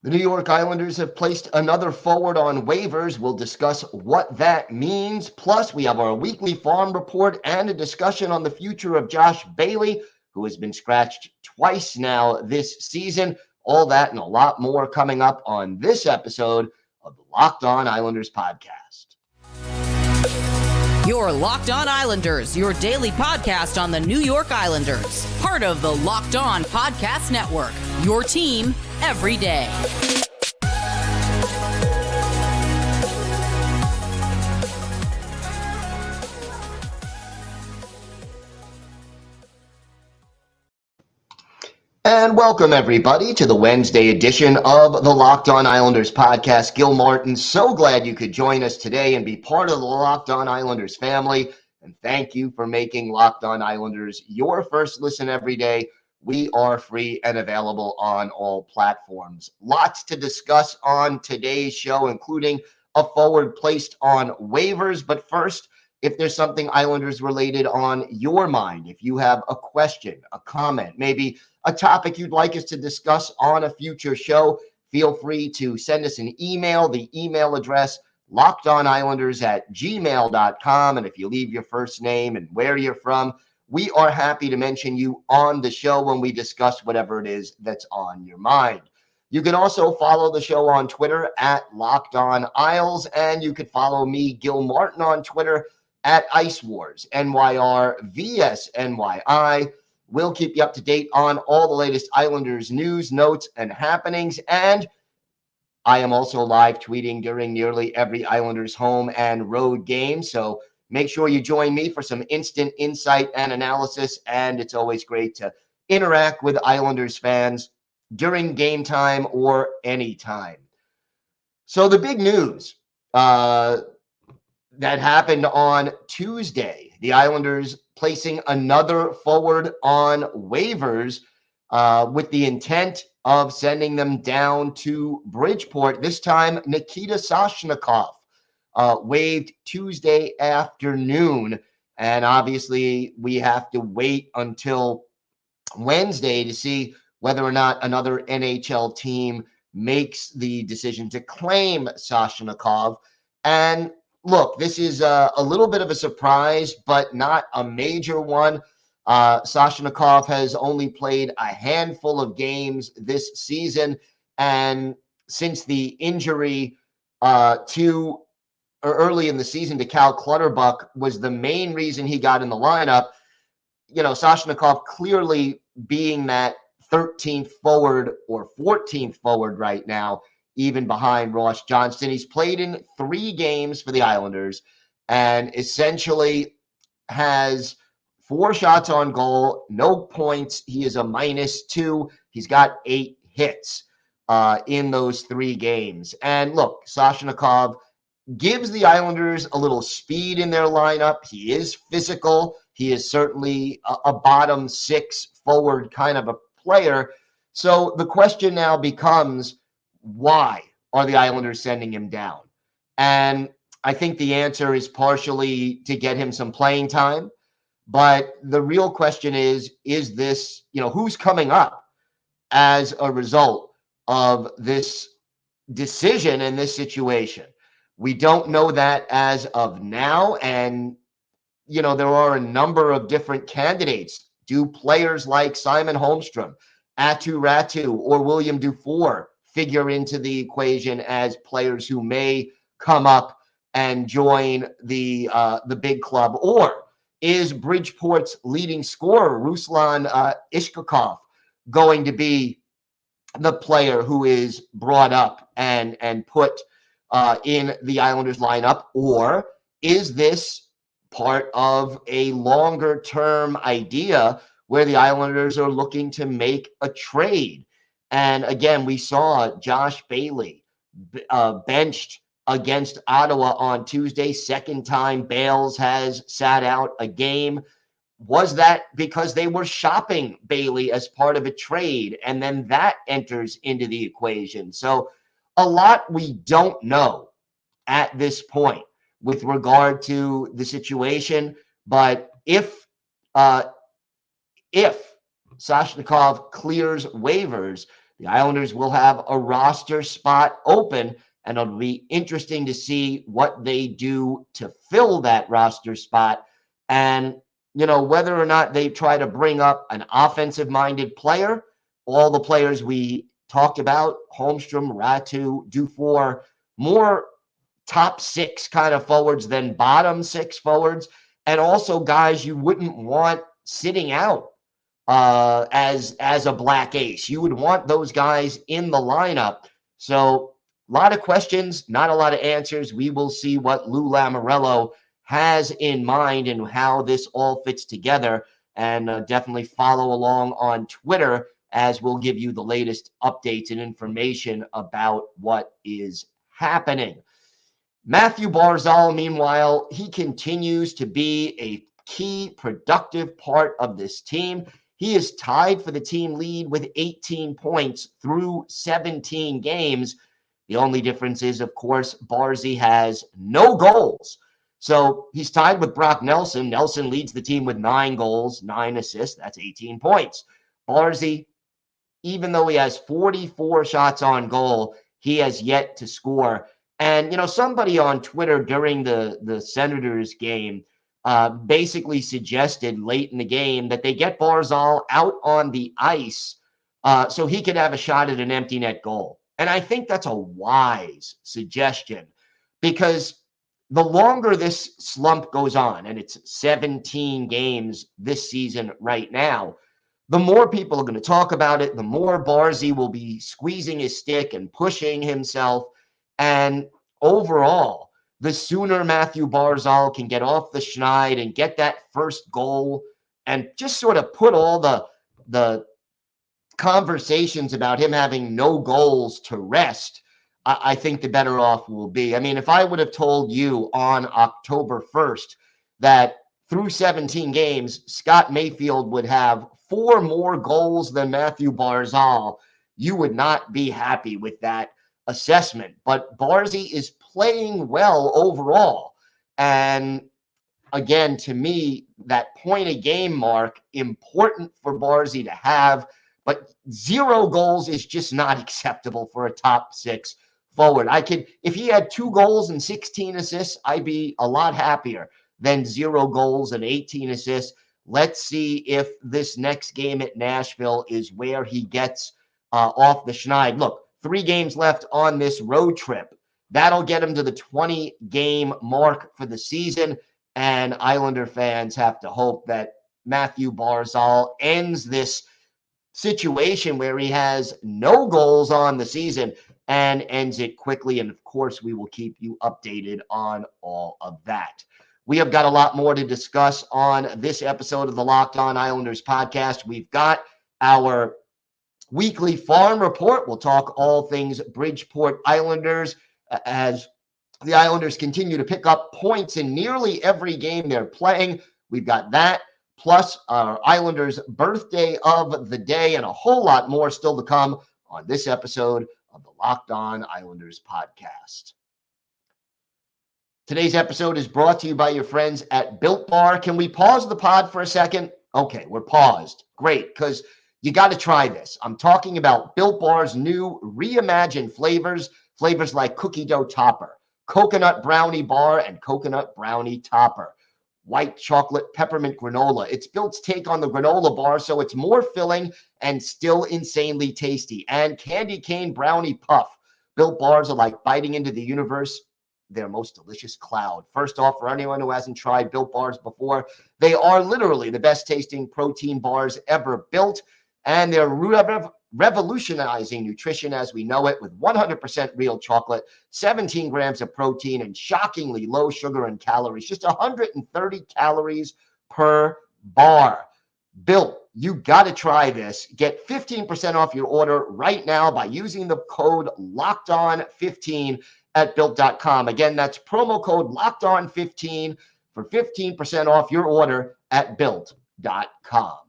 The New York Islanders have placed another forward on waivers. We'll discuss what that means. Plus, we have our weekly farm report and a discussion on the future of Josh Bailey, who has been scratched twice now this season. All that and a lot more coming up on this episode of the Locked On Islanders podcast. Your Locked On Islanders, your daily podcast on the New York Islanders. Part of the Locked On Podcast Network, your team every day. And welcome, everybody, to the Wednesday edition of the Locked On Islanders podcast. Gil Martin, so glad you could join us today and be part of the Locked On Islanders family. And thank you for making Locked On Islanders your first listen every day. We are free and available on all platforms. Lots to discuss on today's show, including a forward placed on waivers. But first, if there's something Islanders related on your mind, if you have a question, a comment, maybe a topic you'd like us to discuss on a future show, feel free to send us an email. The email address, lockedonislanders@gmail.com. And if you leave your first name and where you're from, we are happy to mention you on the show when we discuss whatever it is that's on your mind. You can also follow the show on Twitter at Locked On Isles, and you could follow me, Gil Martin, on Twitter at Ice Wars, NYR, We'll keep you up to date on all the latest Islanders news, notes, and happenings. And I am also live tweeting during nearly every Islanders home and road game. So make sure you join me for some instant insight and analysis. And it's always great to interact with Islanders fans during game time or any time. So the big news that happened on Tuesday, the Islanders placing another forward on waivers with the intent of sending them down to Bridgeport. This time, Nikita Soshnikov waived Tuesday afternoon. And obviously, we have to wait until Wednesday to see whether or not another NHL team makes the decision to claim Soshnikov. And look, this is a little bit of a surprise, but not a major one. Soshnikov has only played a handful of games this season, and since the injury early in the season to Cal Clutterbuck was the main reason he got in the lineup, Soshnikov clearly being that 13th forward or 14th forward right now, even behind Ross Johnston. He's played in 3 games for the Islanders and essentially has 4 shots on goal, no points. He is a -2. He's got 8 hits in those 3 games. And look, Soshnikov gives the Islanders a little speed in their lineup. He is physical. He is certainly a bottom 6 forward kind of a player. So the question now becomes, why are the Islanders sending him down? And I think the answer is partially to get him some playing time. But the real question is this, who's coming up as a result of this decision and this situation? We don't know that as of now. And, there are a number of different candidates. Do players like Simon Holmstrom, Atu Ratu, or William Dufour figure into the equation as players who may come up and join the big club? Or is Bridgeport's leading scorer, Ruslan Ishkakov, going to be the player who is brought up and put in the Islanders lineup? Or is this part of a longer term idea where the Islanders are looking to make a trade? And again, we saw Josh Bailey benched against Ottawa on Tuesday. Second time Bales has sat out a game. Was that because they were shopping Bailey as part of a trade? And then that enters into the equation. So a lot we don't know at this point with regard to the situation. But if Soshnikov clears waivers, The Islanders will have a roster spot open, and it'll be interesting to see what they do to fill that roster spot. And, whether or not they try to bring up an offensive-minded player, all the players we talked about, Holmstrom, Ratu, Dufour, more top six kind of forwards than bottom six forwards, and also guys you wouldn't want sitting out as a black ace. You would want those guys in the lineup. So a lot of questions, not a lot of answers. We will see what Lou Lamoriello has in mind and how this all fits together. And definitely follow along on Twitter as we'll give you the latest updates and information about what is happening. Mathew Barzal, meanwhile, he continues to be a key productive part of this team. He is tied for the team lead with 18 points through 17 games. The only difference is, of course, Barzy has no goals. So he's tied with Brock Nelson. Nelson leads the team with 9 goals, 9 assists. That's 18 points. Barzy, even though he has 44 shots on goal, he has yet to score. And, somebody on Twitter during the Senators game basically suggested late in the game that they get Barzal out on the ice so he could have a shot at an empty net goal. And I think that's a wise suggestion because the longer this slump goes on, and it's 17 games this season right now, the more people are going to talk about it, the more Barzy will be squeezing his stick and pushing himself. And overall, the sooner Mathew Barzal can get off the schneid and get that first goal and just sort of put all the conversations about him having no goals to rest, I think the better off we'll be. I mean, if I would have told you on October 1st that through 17 games, Scott Mayfield would have 4 more goals than Mathew Barzal, you would not be happy with that assessment. But Barzy is playing well overall. And again, to me, that point a game mark, important for Barzy to have, but 0 goals is just not acceptable for a top 6 forward. If he had 2 goals and 16 assists, I'd be a lot happier than 0 goals and 18 assists. Let's see if this next game at Nashville is where he gets off the schneid. Look, 3 games left on this road trip. That'll get him to the 20-game mark for the season, and Islander fans have to hope that Mathew Barzal ends this situation where he has no goals on the season and ends it quickly. And of course, we will keep you updated on all of that. We have got a lot more to discuss on this episode of the Locked On Islanders podcast. We've got our weekly farm report. We'll talk all things Bridgeport Islanders as the Islanders continue to pick up points in nearly every game they're playing. We've got that, plus our Islanders birthday of the day, and a whole lot more still to come on this episode of the Locked On Islanders podcast. Today's episode is brought to you by your friends at Built Bar. Can we pause the pod for a second? Okay, we're paused. Great, because you got to try this. I'm talking about Built Bar's new reimagined flavors like cookie dough topper, coconut brownie bar, and coconut brownie topper, white chocolate peppermint granola. It's Built's take on the granola bar, so it's more filling and still insanely tasty. And candy cane brownie puff. Built Bars are like biting into the universe, their most delicious cloud. First off, for anyone who hasn't tried Built Bars before, they are literally the best tasting protein bars ever built, and they're revolutionizing nutrition as we know it with 100% real chocolate, 17 grams of protein, and shockingly low sugar and calories, just 130 calories per bar. Built, you got to try this. Get 15% off your order right now by using the code LOCKEDON15 at Built.com. Again, that's promo code LOCKEDON15 for 15% off your order at Built.com.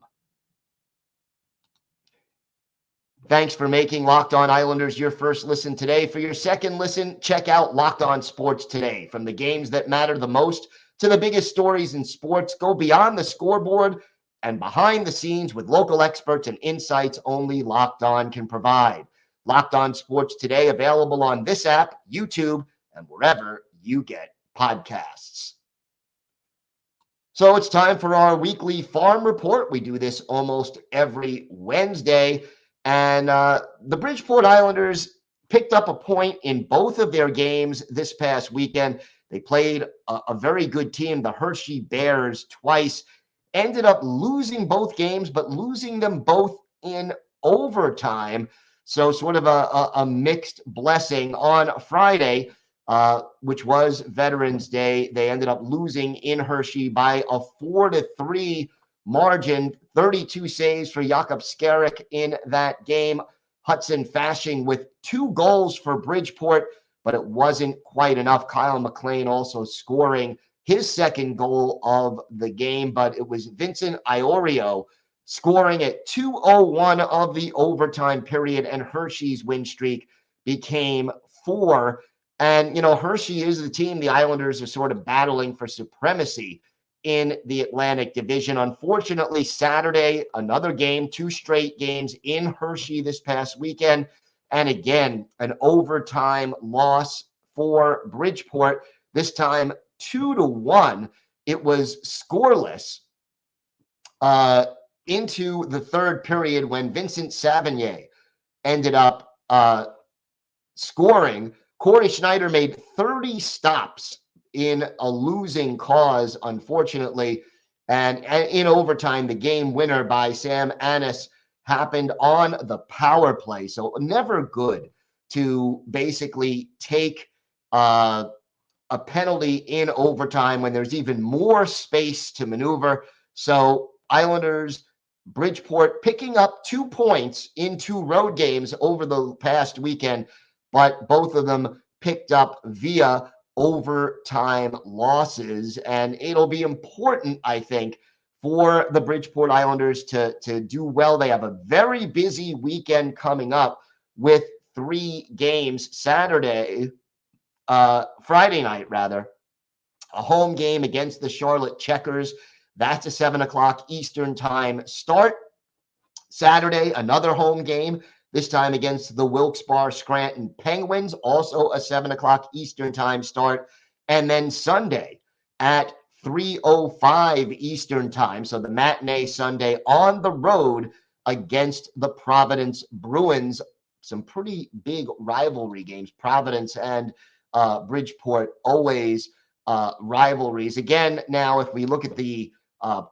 Thanks for making Locked On Islanders your first listen today. For your second listen, check out Locked On Sports Today. From the games that matter the most to the biggest stories in sports, go beyond the scoreboard and behind the scenes with local experts and insights only Locked On can provide. Locked On Sports Today, available on this app, YouTube, and wherever you get podcasts. So it's time for our weekly farm report. We do this almost every Wednesday. And the Bridgeport Islanders picked up a point in both of their games this past weekend. They played a very good team, the Hershey Bears, twice. Ended up losing both games, but losing them both in overtime. So sort of a mixed blessing. On Friday, which was Veterans Day, they ended up losing in Hershey by a 4-3 margin. 32 saves for Jakob Skarek in that game. Hudson Fasching with 2 goals for Bridgeport, but it wasn't quite enough. Kyle McLean also scoring his second goal of the game, but it was Vincent Iorio scoring at 2:01 of the overtime period, and Hershey's win streak became 4. And, Hershey is the team the Islanders are sort of battling for supremacy in the Atlantic Division. Unfortunately, Saturday, another game, 2 straight games in Hershey this past weekend. And again, an overtime loss for Bridgeport, this time 2-1. It was scoreless into the third period when Vincent Savigny ended up scoring. Corey Schneider made 30 stops in a losing cause, unfortunately. And in overtime, the game winner by Sam Annis happened on the power play. So never good to basically take a penalty in overtime when there's even more space to maneuver. So Islanders, Bridgeport picking up 2 points in 2 road games over the past weekend, but both of them picked up via overtime losses. And it'll be important, I think, for the Bridgeport Islanders to do well. They have a very busy weekend coming up with 3 games. Friday night, rather, a home game against the Charlotte Checkers. That's a 7 o'clock Eastern time start. Saturday, another home game, this time against the Wilkes-Barre Scranton Penguins, also a 7 o'clock Eastern time start. And then Sunday at 3:05 Eastern time, so the matinee Sunday on the road against the Providence Bruins. Some pretty big rivalry games. Providence and Bridgeport, always rivalries. Again, now if we look at the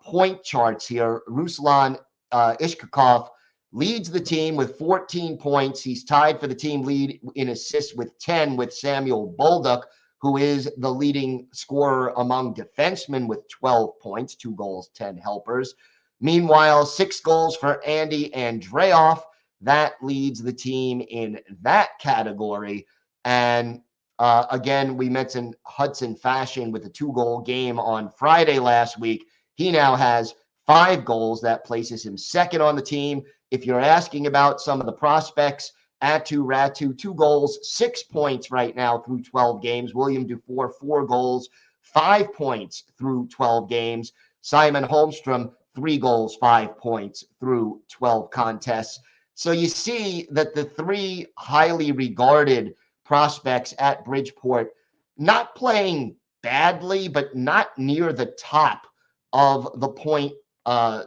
point charts here, Ruslan Ishkakov leads the team with 14 points. He's tied for the team lead in assists with 10 with Samuel Bolduc, who is the leading scorer among defensemen with 12 points, 2 goals, 10 helpers. Meanwhile, 6 goals for Andy Andreoff. That leads the team in that category. And again, we mentioned Hudson Fasching with a 2-goal game on Friday last week. He now has 5 goals. That places him second on the team. If you're asking about some of the prospects, Atu Ratu, 2 goals, 6 points right now through 12 games. William Dufour, 4 goals, 5 points through 12 games. Simon Holmstrom, 3 goals, 5 points through 12 contests. So you see that the 3 highly regarded prospects at Bridgeport not playing badly, but not near the top of the point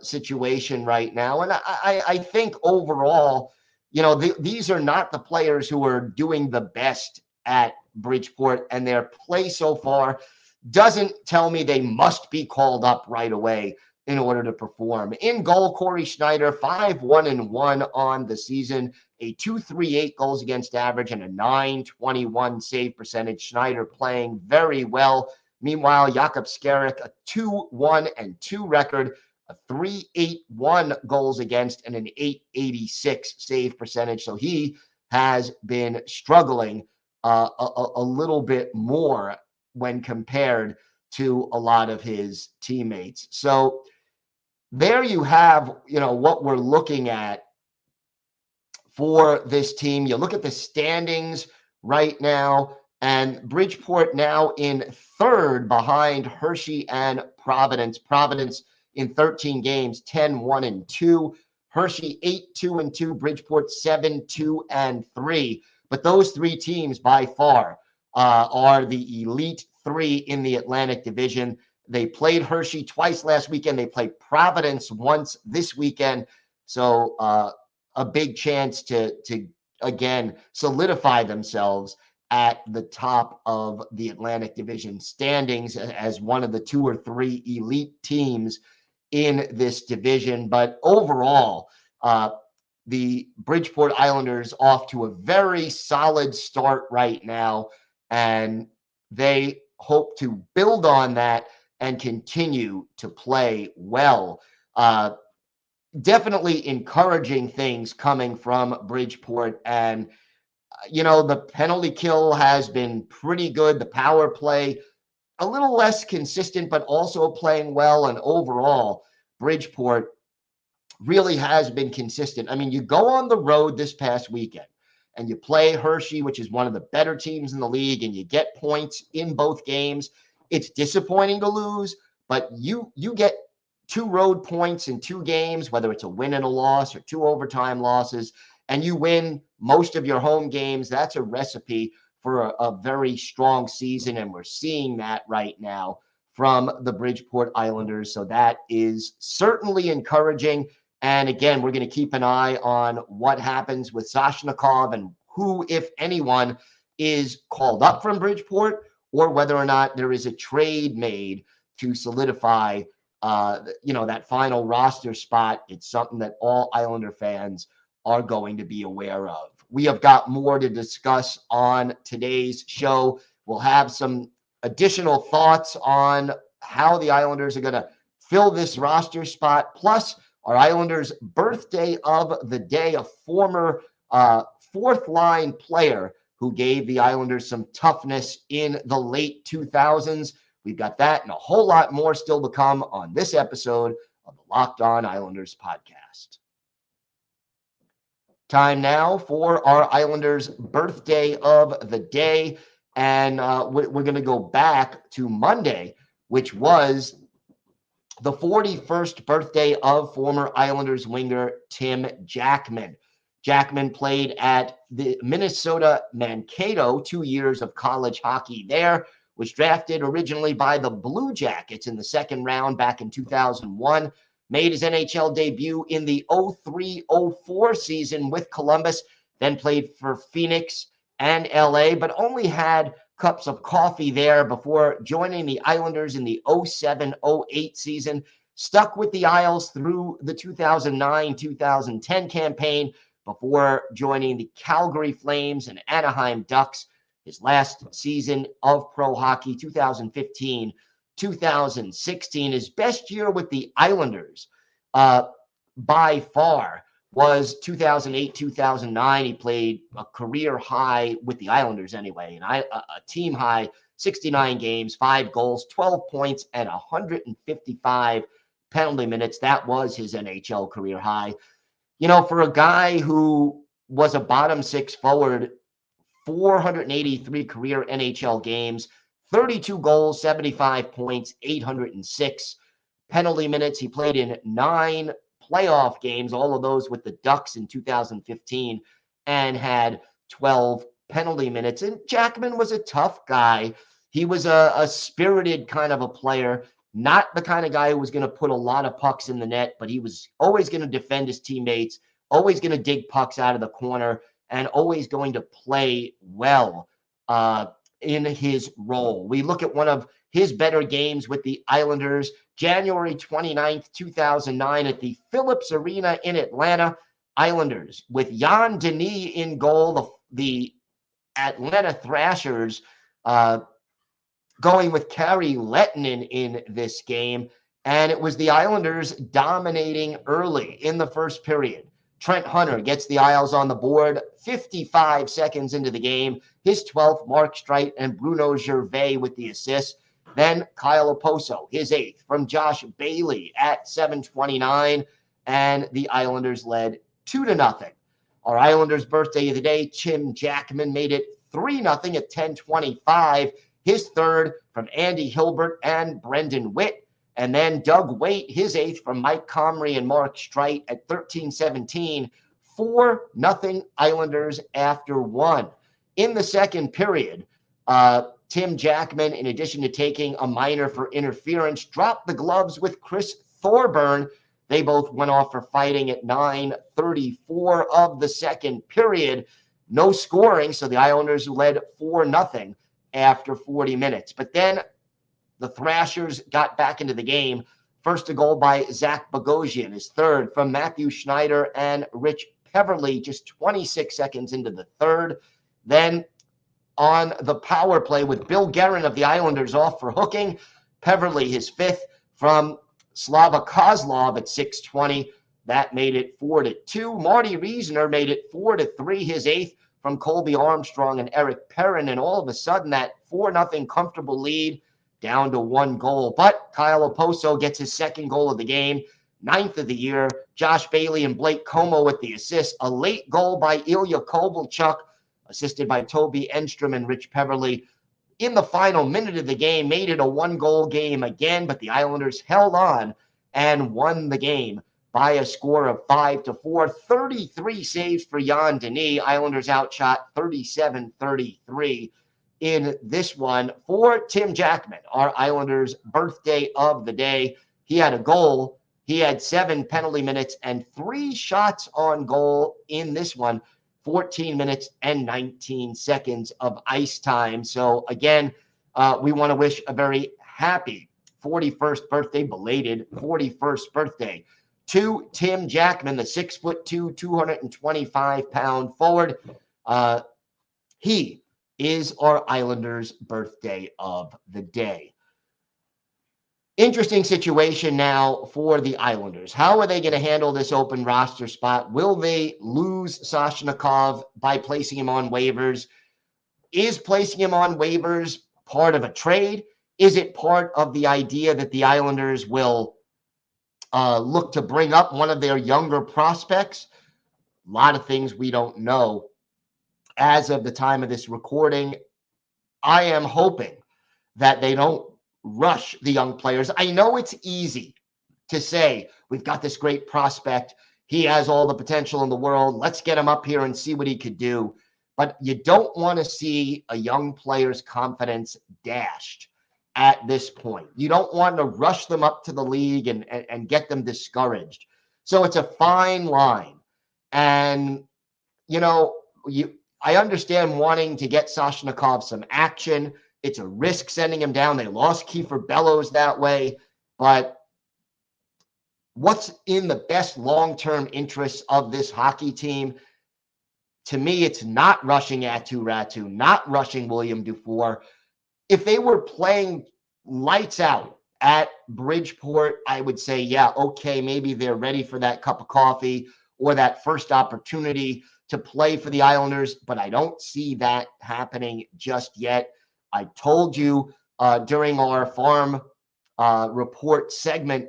situation right now. And I think overall, these are not the players who are doing the best at Bridgeport, and their play so far doesn't tell me they must be called up right away in order to perform. In goal, Corey Schneider, 5-1-1 on the season, a 2.38 goals against average and a 9.21 save percentage. Schneider playing very well. Meanwhile, Jakob Skarek, a 2-1-2 record, a 3.81 goals against and an 8.86 save percentage. So he has been struggling a little bit more when compared to a lot of his teammates. So there you have, what we're looking at for this team. You look at the standings right now, and Bridgeport now in third behind Hershey and Providence. Providence in 13 games, 10-1-2. Hershey 8-2-2, Bridgeport 7-2-3. But those three teams by far are the elite three in the Atlantic Division. They played Hershey twice last weekend. They played Providence once this weekend. So a big chance to again solidify themselves at the top of the Atlantic Division standings as one of the two or three elite teams in this division. But overall, the Bridgeport Islanders off to a very solid start right now, and they hope to build on that and continue to play well. Definitely encouraging things coming from Bridgeport. And, the penalty kill has been pretty good. The power play, a little less consistent, but also playing well. And overall, Bridgeport really has been consistent. I mean, you go on the road this past weekend and you play Hershey, which is one of the better teams in the league, and you get points in both games. It's disappointing to lose, but you get 2 road points in 2 games, whether it's a win and a loss or 2 overtime losses, and you win most of your home games. That's a recipe for a very strong season, and we're seeing that right now from the Bridgeport Islanders. So that is certainly encouraging. And again, we're going to keep an eye on what happens with Soshnikov and who, if anyone, is called up from Bridgeport, or whether or not there is a trade made to solidify that final roster spot. It's something that all Islander fans are going to be aware of. We have got more to discuss on today's show. We'll have some additional thoughts on how the Islanders are going to fill this roster spot, plus our Islanders' birthday of the day, a former fourth-line player who gave the Islanders some toughness in the late 2000s. We've got that and a whole lot more still to come on this episode of the Locked On Islanders podcast. Time now for our Islanders' birthday of the day. And we're going to go back to Monday, which was the 41st birthday of former Islanders winger Tim Jackman. Jackman played at the Minnesota Mankato, 2 years of college hockey there, was drafted originally by the Blue Jackets in the second round back in 2001, made his NHL debut in the 03-04 season with Columbus, then played for Phoenix and LA, but only had cups of coffee there before joining the Islanders in the 07-08 season, stuck with the Isles through the 2009-2010 campaign before joining the Calgary Flames and Anaheim Ducks. His last season of pro hockey, 2015-2016. His best year with the Islanders by far was 2008-2009. He played a career high with the Islanders anyway, and a team high 69 games, 5 goals, 12 points, and 155 penalty minutes. That was his NHL career high. For a guy who was a bottom 6 forward, 483 career NHL games, 32 goals, 75 points, 806 penalty minutes. He played in 9 playoff games, all of those with the Ducks in 2015, and had 12 penalty minutes. And Jackman was a tough guy. He was a spirited kind of a player, not the kind of guy who was going to put a lot of pucks in the net, but he was always going to defend his teammates, always going to dig pucks out of the corner, and always going to play well in his role. We look at one of his better games with the Islanders, January 29th, 2009 at the Phillips Arena in Atlanta. Islanders with Jan Denis in goal, the Atlanta Thrashers going with Kari Lehtinen in this game. And it was the Islanders dominating early in the first period. Trent Hunter gets the Isles on the board 55 seconds into the game. His 12th, Mark Streit and Bruno Gervais with the assist. Then Kyle Oposo, his 8th from Josh Bailey at 7:29. And the Islanders led 2-0. Our Islanders' birthday of the day, Tim Jackman made it 3-0 at 10:25. His 3rd from Andy Hilbert and Brendan Witt. And then Doug Waite, his 8th from Mike Comrie and Mark Streit at 13-17. 4-0 Islanders after 1. In the second period, Tim Jackman, in addition to taking a minor for interference, dropped the gloves with Chris Thorburn. They both went off for fighting at 9:34 of the second period. No scoring, so the Islanders led 4-0 after 40 minutes. But then the Thrashers got back into the game. First a goal by Zach Bogosian, his 3rd from Matthew Schneider and Rich Peverley just 26 seconds into the 3rd. Then on the power play with Bill Guerin of the Islanders off for hooking, Peverley his 5th from Slava Kozlov at 6:20. That made it 4-2. Marty Reisner made it 4-3, his 8th from Colby Armstrong and Eric Perrin. And all of a sudden that 4-0 comfortable lead down to 1 goal. But Kyle Oposo gets his 2nd goal of the game, 9th of the year. Josh Bailey and Blake Como with the assist. A late goal by Ilya Kovalchuk, assisted by Toby Enstrom and Rich Peverley. In the final minute of the game, made it a 1-goal game again, but the Islanders held on and won the game by a score of 5-4. 33 saves for Jan Denis. Islanders outshot 37-33 in this one. For Tim Jackman, our Islanders' birthday of the day, he had a goal. He had 7 penalty minutes and 3 shots on goal in this one. 14 minutes and 19 seconds of ice time. So again, we want to wish a very happy 41st birthday, belated 41st birthday to Tim Jackman, the 6'2", 225-pound forward. He is our Islanders' birthday of the day. Interesting situation now for the Islanders. How are they going to handle this open roster spot? Will they lose Soshnikov by placing him on waivers? Is placing him on waivers part of a trade? Is it part of the idea that the Islanders will look to bring up one of their younger prospects? A lot of things we don't know as of the time of this recording. I am hoping that they don't rush the young players. I know it's easy to say, we've got this great prospect. He has all the potential in the world. Let's get him up here and see what he could do. But you don't want to see a young player's confidence dashed at this point. You don't want to rush them up to the league and get them discouraged. So it's a fine line. And, I understand wanting to get Soshnikov some action. It's a risk sending him down. They lost Kiefer Bellows that way. But what's in the best long-term interests of this hockey team? To me, it's not rushing Aatu Räty, not rushing William Dufour. If they were playing lights out at Bridgeport, I would say, yeah, okay, maybe they're ready for that cup of coffee or that first opportunity to play for the Islanders, but I don't see that happening just yet. I told you during our farm report segment,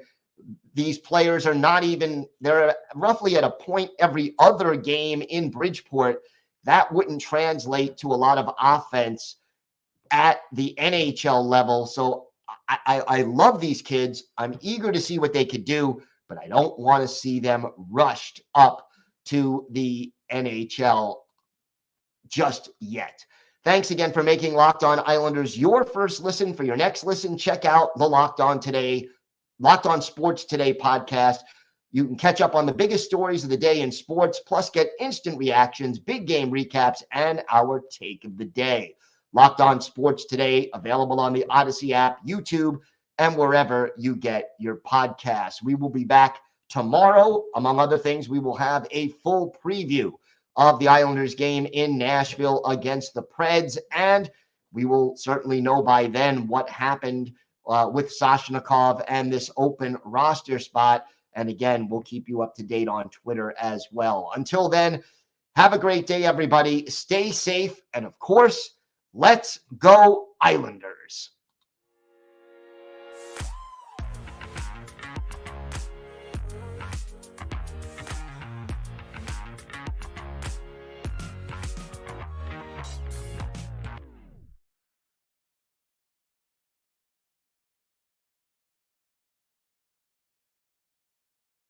these players are not even, they're roughly at a point every other game in Bridgeport. That wouldn't translate to a lot of offense at the NHL level. So I love these kids. I'm eager to see what they could do, but I don't want to see them rushed up to the NHL just yet. Thanks again for making Locked On Islanders your first listen. For your next listen, check out the Locked On Sports Today podcast. You can catch up on the biggest stories of the day in sports, plus get instant reactions, big game recaps, and our take of the day. Locked On Sports Today, available on the Odyssey app, YouTube, and wherever you get your podcasts. We will be back tomorrow. Among other things, we will have a full preview of the Islanders game in Nashville against the Preds, and we will certainly know by then what happened with Soshnikov and this open roster spot. And again, we'll keep you up to date on Twitter as well. Until then, have a great day, everybody. Stay safe. And of course, let's go Islanders.